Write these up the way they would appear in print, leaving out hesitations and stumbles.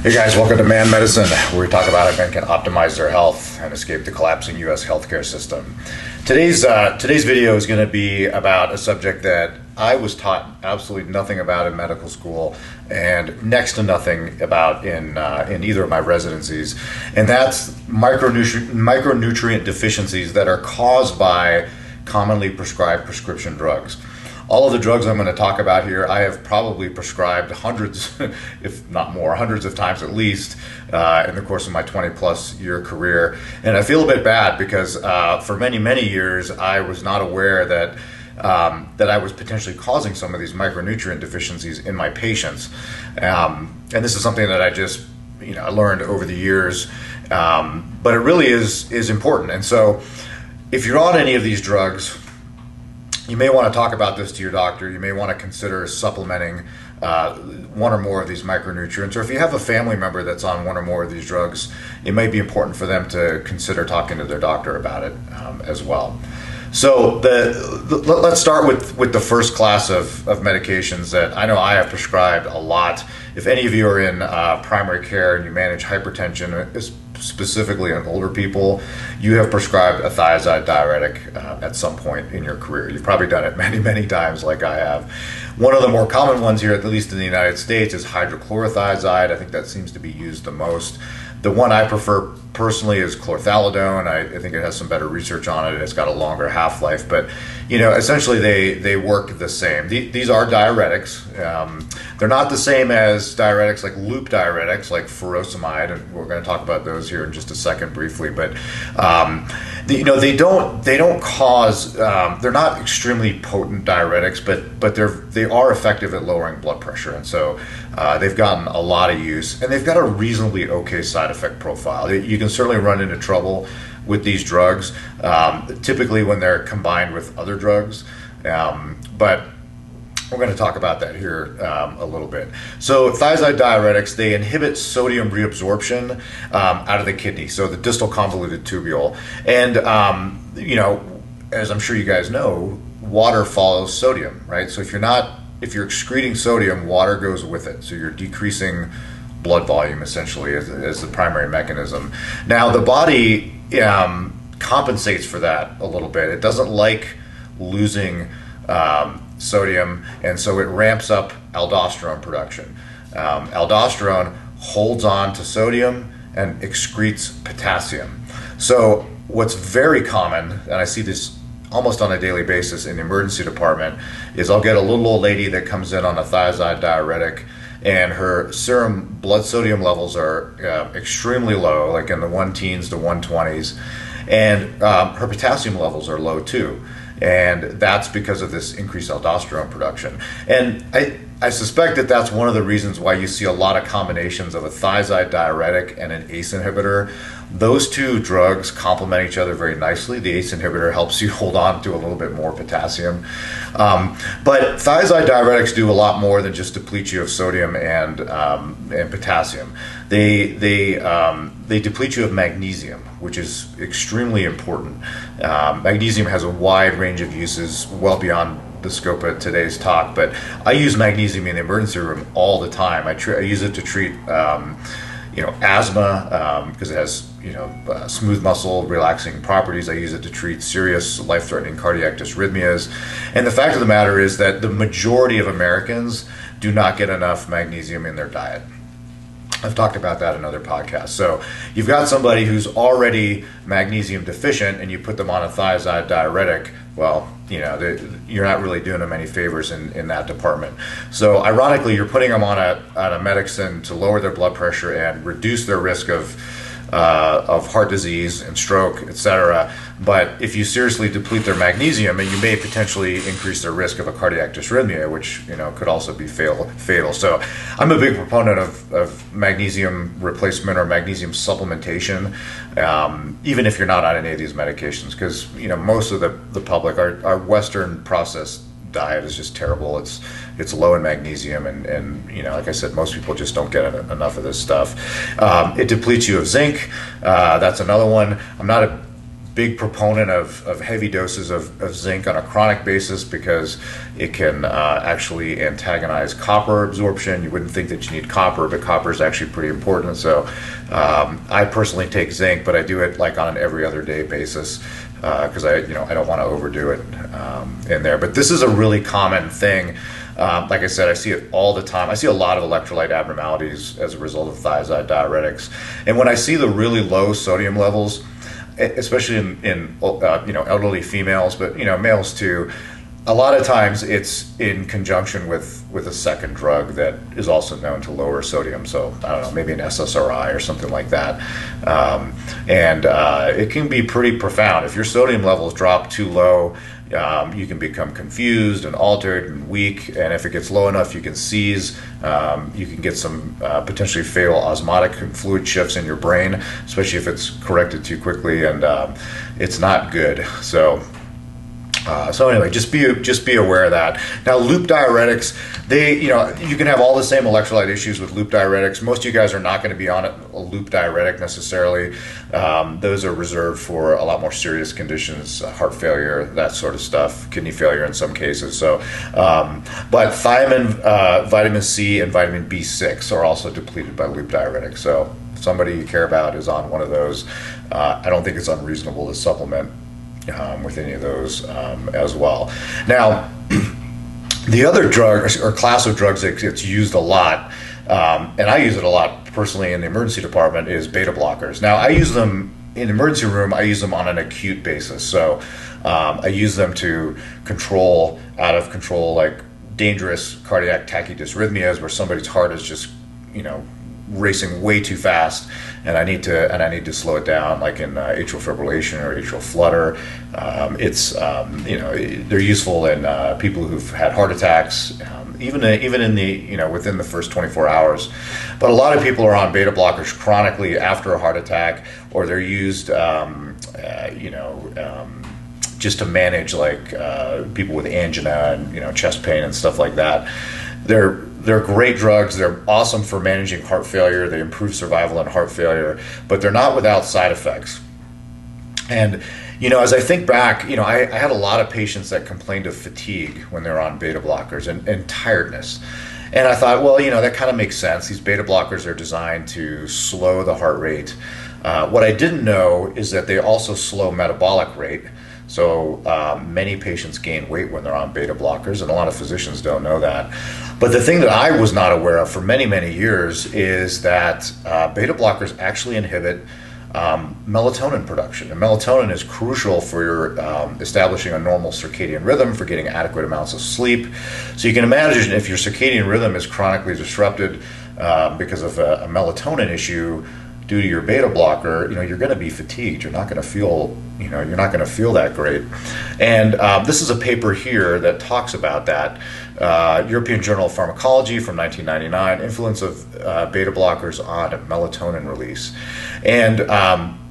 Hey guys, welcome to Man Medicine, where we talk about how men can optimize their health and escape the collapsing U.S. healthcare system. Today's video is going to be about a subject that I was taught absolutely nothing about in medical school and next to nothing about in either of my residencies, and that's micronutrient deficiencies that are caused by commonly prescribed prescription drugs. All of the drugs I'm going to talk about here, I have probably prescribed hundreds, if not more, hundreds of times at least in the course of my 20-plus year career. And I feel a bit bad because for many, many years, I was not aware that I was potentially causing some of these micronutrient deficiencies in my patients. And this is something that I just, I learned over the years, but it really is important. And so if you're on any of these drugs, you may want to talk about this to your doctor. You may want to consider supplementing one or more of these micronutrients. Or if you have a family member that's on one or more of these drugs, it might be important for them to consider talking to their doctor about it as well. So let's start with the first class of medications that I know I have prescribed a lot. If any of you are in primary care and you manage hypertension, specifically in older people, you have prescribed a thiazide diuretic at some point in your career. You've probably done it many, many times like I have. One of the more common ones here, at least in the United States, is hydrochlorothiazide. I think that seems to be used the most. The one I prefer personally is chlorthalidone. I think it has some better research on it. It's got a longer half-life, but essentially they work the same. These are diuretics. They're not the same as diuretics like loop diuretics, like furosemide, and we're going to talk about those here in just a second briefly. But they don't cause. They're not extremely potent diuretics, but they are effective at lowering blood pressure, and so they've gotten a lot of use, and they've got a reasonably okay side effect profile. You can certainly run into trouble with these drugs, typically when they're combined with other drugs, but we're going to talk about that here a little bit. So thiazide diuretics, they inhibit sodium reabsorption out of the kidney, so the distal convoluted tubule. And, as I'm sure you guys know, water follows sodium, right? So if you're excreting sodium, water goes with it. So you're decreasing blood volume, essentially, as the primary mechanism. Now, the body compensates for that a little bit. It doesn't like losing sodium, and so it ramps up aldosterone production. Aldosterone holds on to sodium and excretes potassium. So what's very common, and I see this almost on a daily basis in the emergency department, is I'll get a little old lady that comes in on a thiazide diuretic, and her serum blood sodium levels are extremely low, like in the 1-teens to 120s, and her potassium levels are low too. And that's because of this increased aldosterone production. And I suspect that that's one of the reasons why you see a lot of combinations of a thiazide diuretic and an ACE inhibitor. Those two drugs complement each other very nicely. The ACE inhibitor helps you hold on to a little bit more potassium. But thiazide diuretics do a lot more than just deplete you of sodium and potassium. They deplete you of magnesium, which is extremely important. Magnesium has a wide range of uses, well beyond the scope of today's talk, but I use magnesium in the emergency room all the time. I use it to treat asthma because it has smooth muscle relaxing properties. I use it to treat serious life-threatening cardiac dysrhythmias. And the fact of the matter is that the majority of Americans do not get enough magnesium in their diet. I've talked about that in other podcasts. So you've got somebody who's already magnesium deficient and you put them on a thiazide diuretic, well, you're not really doing them any favors in that department. So ironically, you're putting them on a medicine to lower their blood pressure and reduce their risk of heart disease and stroke, etc. But if you seriously deplete their magnesium, you may potentially increase their risk of a cardiac dysrhythmia, which could also be fatal. So I'm a big proponent of magnesium replacement or magnesium supplementation, even if you're not on any of these medications, because most of the public, our Western processed diet is just terrible. It's low in magnesium, and like I said, most people just don't get enough of this stuff. It depletes you of zinc. That's another one. I'm not a big proponent of heavy doses of zinc on a chronic basis because it can actually antagonize copper absorption. You wouldn't think that you need copper, but copper is actually pretty important. So I personally take zinc, but I do it like on an every other day basis because I don't want to overdo it in there. But this is a really common thing. Like I said, I see it all the time. I see a lot of electrolyte abnormalities as a result of thiazide diuretics. And when I see the really low sodium levels, especially in elderly females, but males too, a lot of times it's in conjunction with a second drug that is also known to lower sodium. So I don't know, maybe an SSRI or something like that. And it can be pretty profound. If your sodium levels drop too low, you can become confused and altered and weak, and if it gets low enough, you can seize. You can get some potentially fatal osmotic and fluid shifts in your brain, especially if it's corrected too quickly, and it's not good. So anyway, just be aware of that. Now, loop diuretics, you can have all the same electrolyte issues with loop diuretics. Most of you guys are not going to be on a loop diuretic necessarily. Those are reserved for a lot more serious conditions, heart failure, that sort of stuff, kidney failure in some cases. So, but thiamine, vitamin C, and vitamin B6 are also depleted by loop diuretics. So if somebody you care about is on one of those, I don't think it's unreasonable to supplement with any of those as well. Now, the other drug or class of drugs that gets used a lot, and I use it a lot personally in the emergency department, is beta blockers. Now, I use them in the emergency room. I use them on an acute basis. So I use them to control out of control, like dangerous cardiac tachydysrhythmias where somebody's heart is just racing way too fast, and I need to slow it down, like in atrial fibrillation or atrial flutter. They're useful in people who've had heart attacks, even in the within the first 24 hours. But a lot of people are on beta blockers chronically after a heart attack, or they're used just to manage like people with angina and chest pain and stuff like that. They're great drugs. They're awesome for managing heart failure. They improve survival in heart failure, but they're not without side effects. And as I think back, I had a lot of patients that complained of fatigue when they're on beta blockers and tiredness. And I thought, well, that kind of makes sense. These beta blockers are designed to slow the heart rate. What I didn't know is that they also slow metabolic rate. So many patients gain weight when they're on beta blockers, and a lot of physicians don't know that. But the thing that I was not aware of for many, many years is that beta blockers actually inhibit melatonin production. And melatonin is crucial for your establishing a normal circadian rhythm, for getting adequate amounts of sleep. So you can imagine if your circadian rhythm is chronically disrupted because of a melatonin issue due to your beta blocker, you're going to be fatigued. You're not going to feel, you're not going to feel that great. And this is a paper here that talks about that. European Journal of Pharmacology from 1999, influence of beta blockers on melatonin release. And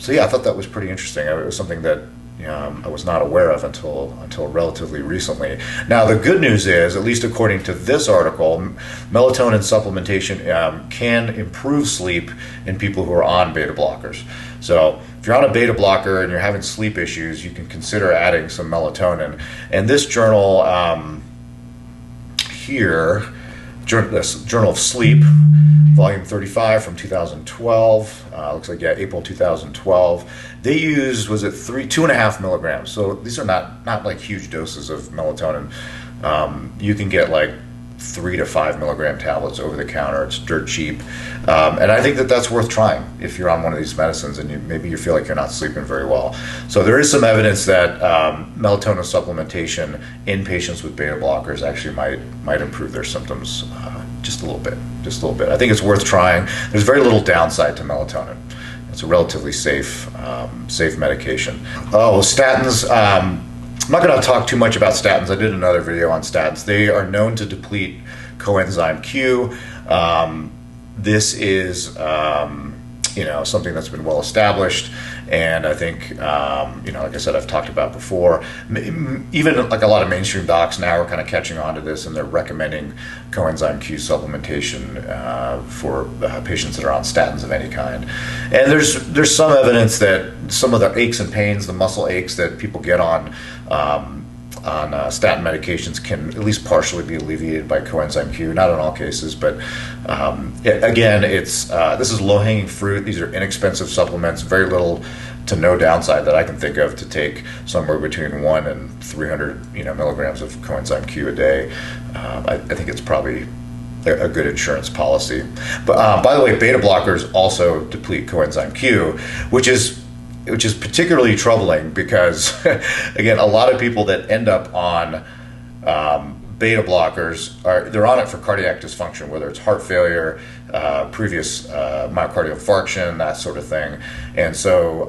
so yeah, I thought that was pretty interesting. It was something that I was not aware of until relatively recently. Now, the good news is, at least according to this article, melatonin supplementation can improve sleep in people who are on beta blockers. So if you're on a beta blocker and you're having sleep issues, you can consider adding some melatonin. And this journal here, this Journal of Sleep, volume 35 from 2012, looks like, April 2012. They used, 2.5 milligrams. So these are not like huge doses of melatonin. You can get like 3 to 5 milligram tablets over the counter. It's dirt cheap. And I think that that's worth trying if you're on one of these medicines and maybe you feel like you're not sleeping very well. So there is some evidence that melatonin supplementation in patients with beta blockers actually might improve their symptoms just a little bit. I think it's worth trying. There's very little downside to melatonin. It's a relatively safe medication. Statins. I'm not going to talk too much about statins. I did another video on statins. They are known to deplete coenzyme Q. This is something that's been well established, And I think, like I said, I've talked about before, even like a lot of mainstream docs now are kind of catching on to this, and they're recommending coenzyme Q supplementation for patients that are on statins of any kind. And there's some evidence that some of the aches and pains, the muscle aches that people get on statin medications can at least partially be alleviated by coenzyme Q. Not in all cases, but again, this is low-hanging fruit. These are inexpensive supplements, very little to no downside that I can think of to take somewhere between 1 and 300 milligrams of coenzyme Q a day. I think it's probably a good insurance policy. But by the way, beta blockers also deplete coenzyme Q, which is particularly troubling because, again, a lot of people that end up on beta blockers they're on it for cardiac dysfunction, whether it's heart failure, previous myocardial infarction, that sort of thing. And so,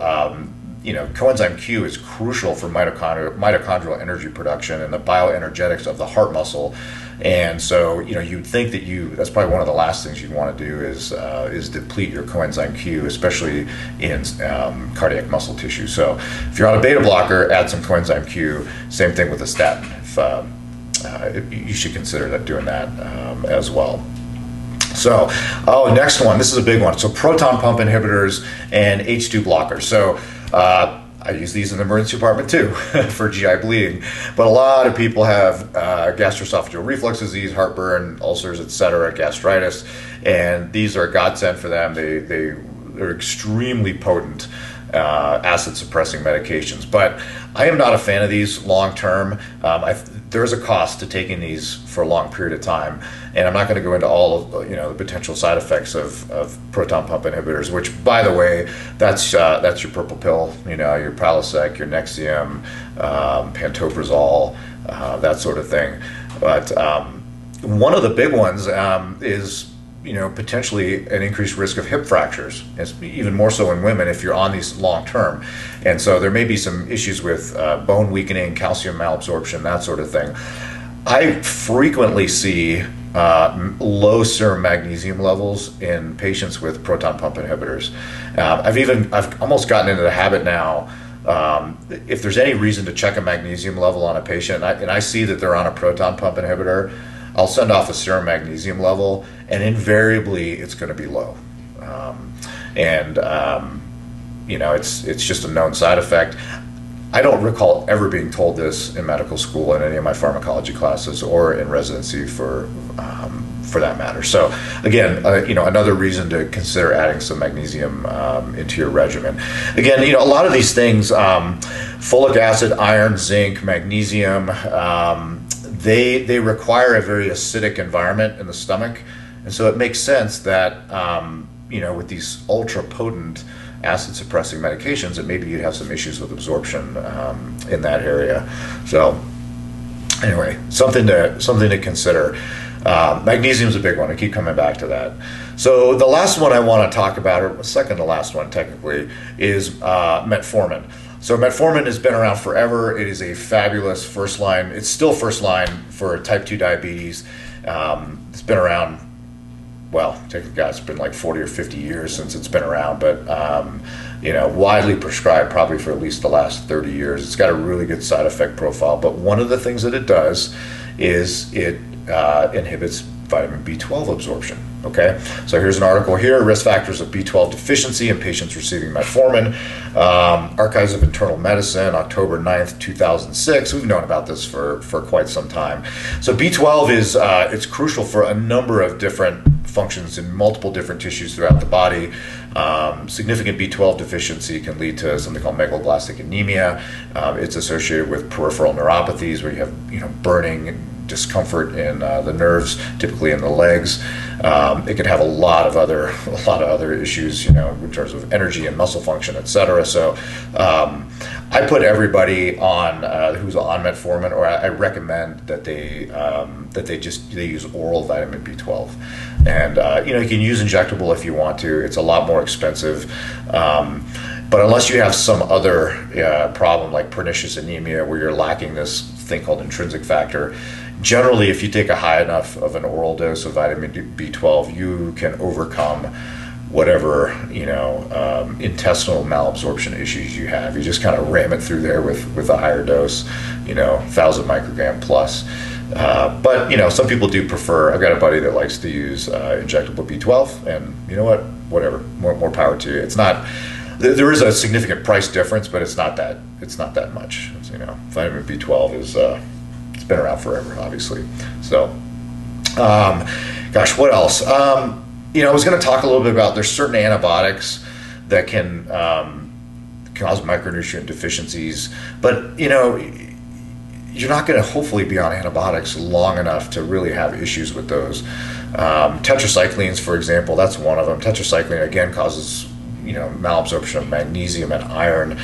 coenzyme Q is crucial for mitochondrial energy production and the bioenergetics of the heart muscle. And so, you'd think that that's probably one of the last things you'd want to do is deplete your coenzyme Q, especially in cardiac muscle tissue. So if you're on a beta blocker, add some coenzyme Q. Same thing with a statin. You should consider doing that as well. So, next one. This is a big one. So proton pump inhibitors and H2 blockers. So I use these in the emergency department too for GI bleeding, but a lot of people have gastroesophageal reflux disease, heartburn, ulcers, etc., gastritis, and these are a godsend for them. They're extremely potent acid-suppressing medications, but I am not a fan of these long term. There is a cost to taking these for a long period of time, and I'm not going to go into all of the potential side effects of proton pump inhibitors. Which, by the way, that's your purple pill, your Prilosec, your Nexium, pantoprazole, that sort of thing. But one of the big ones is potentially an increased risk of hip fractures. It's even more so in women if you're on these long term. And so there may be some issues with bone weakening, calcium malabsorption, that sort of thing. I frequently see low serum magnesium levels in patients with proton pump inhibitors. I've almost gotten into the habit now. If there's any reason to check a magnesium level on a patient, and I see that they're on a proton pump inhibitor, I'll send off a serum magnesium level, and invariably it's going to be low. It's just a known side effect. I don't recall ever being told this in medical school in any of my pharmacology classes or in residency for that matter. So again, another reason to consider adding some magnesium into your regimen. Again, a lot of these things, folic acid, iron, zinc, magnesium, they require a very acidic environment in the stomach, and so it makes sense that with these ultra potent acid suppressing medications, that maybe you'd have some issues with absorption in that area. So anyway, something to consider. Magnesium is a big one. I keep coming back to that. So the last one I want to talk about, or second to last one technically, is metformin. So metformin has been around forever. It is a fabulous first line. It's still first line for type 2 diabetes. It's been around, technically it's been like 40 or 50 years since it's been around, but widely prescribed probably for at least the last 30 years. It's got a really good side effect profile, but one of the things that it does is it inhibits vitamin B12 absorption. Okay, so here's an article here: risk factors of B12 deficiency in patients receiving metformin. Archives of Internal Medicine, October 9th, 2006. We've known about this for quite some time. So B12 is it's crucial for a number of different functions in multiple different tissues throughout the body. Significant B12 deficiency can lead to something called megaloblastic anemia. It's associated with peripheral neuropathies, where you have burning, discomfort in the nerves, typically in the legs. It can have a lot of other issues, in terms of energy and muscle function, etc. So I put everybody on who's on metformin, or I recommend that they use oral vitamin B12, and you can use injectable if you want to. It's a lot more expensive. But unless you have some other problem like pernicious anemia, where you're lacking this thing called intrinsic factor, generally, if you take a high enough of an oral dose of vitamin B12, you can overcome whatever, intestinal malabsorption issues you have. You just kind of ram it through there with a higher dose, 1,000 microgram plus. But some people do prefer. I've got a buddy that likes to use injectable B12, and you know what? Whatever, more power to you. It's not. There is a significant price difference, but it's not that much. Vitamin B12 is it's been around forever, obviously. So, gosh, what else? I was going to talk a little bit about there's certain antibiotics that can cause micronutrient deficiencies, but you're not going to hopefully be on antibiotics long enough to really have issues with those. Tetracyclines, for example, that's one of them. Tetracycline, again, causes malabsorption of magnesium and iron.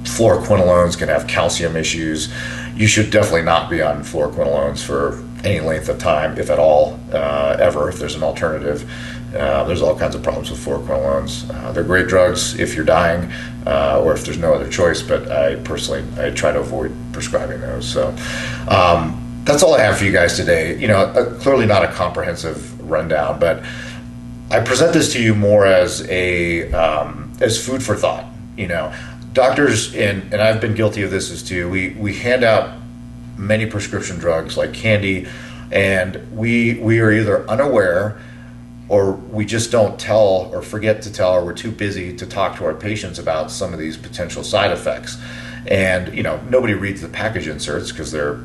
Fluoroquinolones can have calcium issues. You should definitely not be on fluoroquinolones for any length of time, if at all, ever, if there's an alternative. There's all kinds of problems with fluoroquinolones. They're great drugs if you're dying or if there's no other choice, but I try to avoid prescribing those. So that's all I have for you guys today. Clearly not a comprehensive rundown, but I present this to you more as as food for thought. Doctors, and I've been guilty of this too, we hand out many prescription drugs like candy, and we are either unaware or we just don't tell or forget to tell, or we're too busy to talk to our patients about some of these potential side effects. And nobody reads the package inserts because they're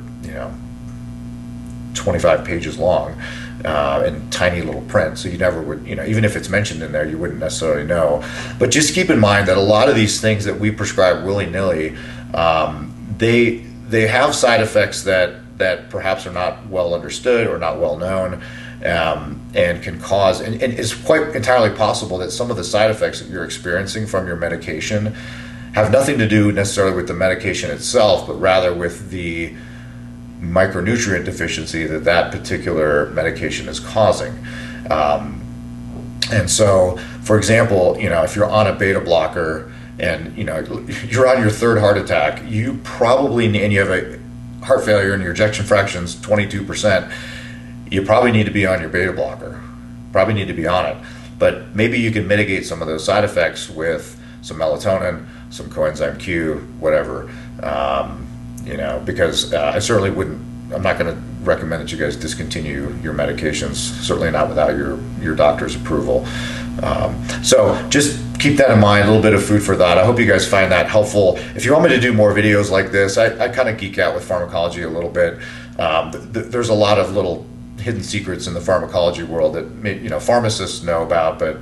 25 pages long in tiny little print, so you never would, even if it's mentioned in there, you wouldn't necessarily know. But just keep in mind that a lot of these things that we prescribe willy-nilly, they have side effects that perhaps are not well understood or not well known, and can cause, and it's quite entirely possible that some of the side effects that you're experiencing from your medication have nothing to do necessarily with the medication itself, but rather with the micronutrient deficiency that particular medication is causing. And so, for example, if you're on a beta blocker and you're on your third heart attack, you probably and you have a heart failure and your ejection fraction's 22%, you probably need to be on your beta blocker. Probably need to be on it. But maybe you can mitigate some of those side effects with some melatonin, some coenzyme Q, whatever. Because I certainly I'm not going to recommend that you guys discontinue your medications, certainly not without your doctor's approval. So just keep that in mind, a little bit of food for thought. I hope you guys find that helpful. If you want me to do more videos like this, I kind of geek out with pharmacology a little bit. There's a lot of little hidden secrets in the pharmacology world that pharmacists know about, but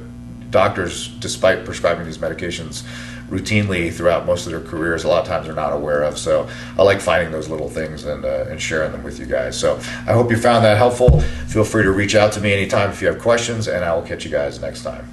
doctors, despite prescribing these medications routinely throughout most of their careers, a lot of times are not aware of. So I like finding those little things and sharing them with you guys. So I hope you found that helpful. Feel free to reach out to me anytime if you have questions, and I will catch you guys next time.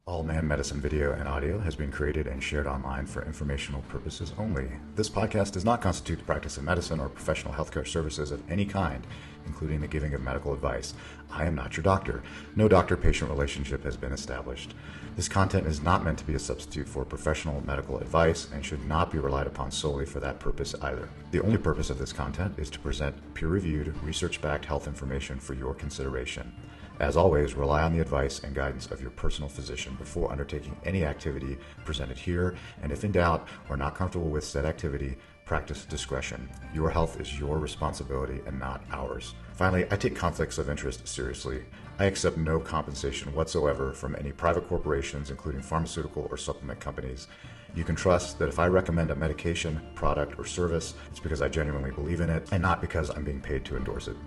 All Man Medicine video and audio has been created and shared online for informational purposes only. This podcast does not constitute the practice of medicine or professional healthcare services of any kind, including the giving of medical advice. I am not your doctor. No doctor-patient relationship has been established. This content is not meant to be a substitute for professional medical advice and should not be relied upon solely for that purpose either. The only purpose of this content is to present peer-reviewed, research-backed health information for your consideration. As always, rely on the advice and guidance of your personal physician before undertaking any activity presented here, and if in doubt or not comfortable with said activity, practice discretion. Your health is your responsibility and not ours. Finally, I take conflicts of interest seriously. I accept no compensation whatsoever from any private corporations, including pharmaceutical or supplement companies. You can trust that if I recommend a medication, product, or service, it's because I genuinely believe in it and not because I'm being paid to endorse it.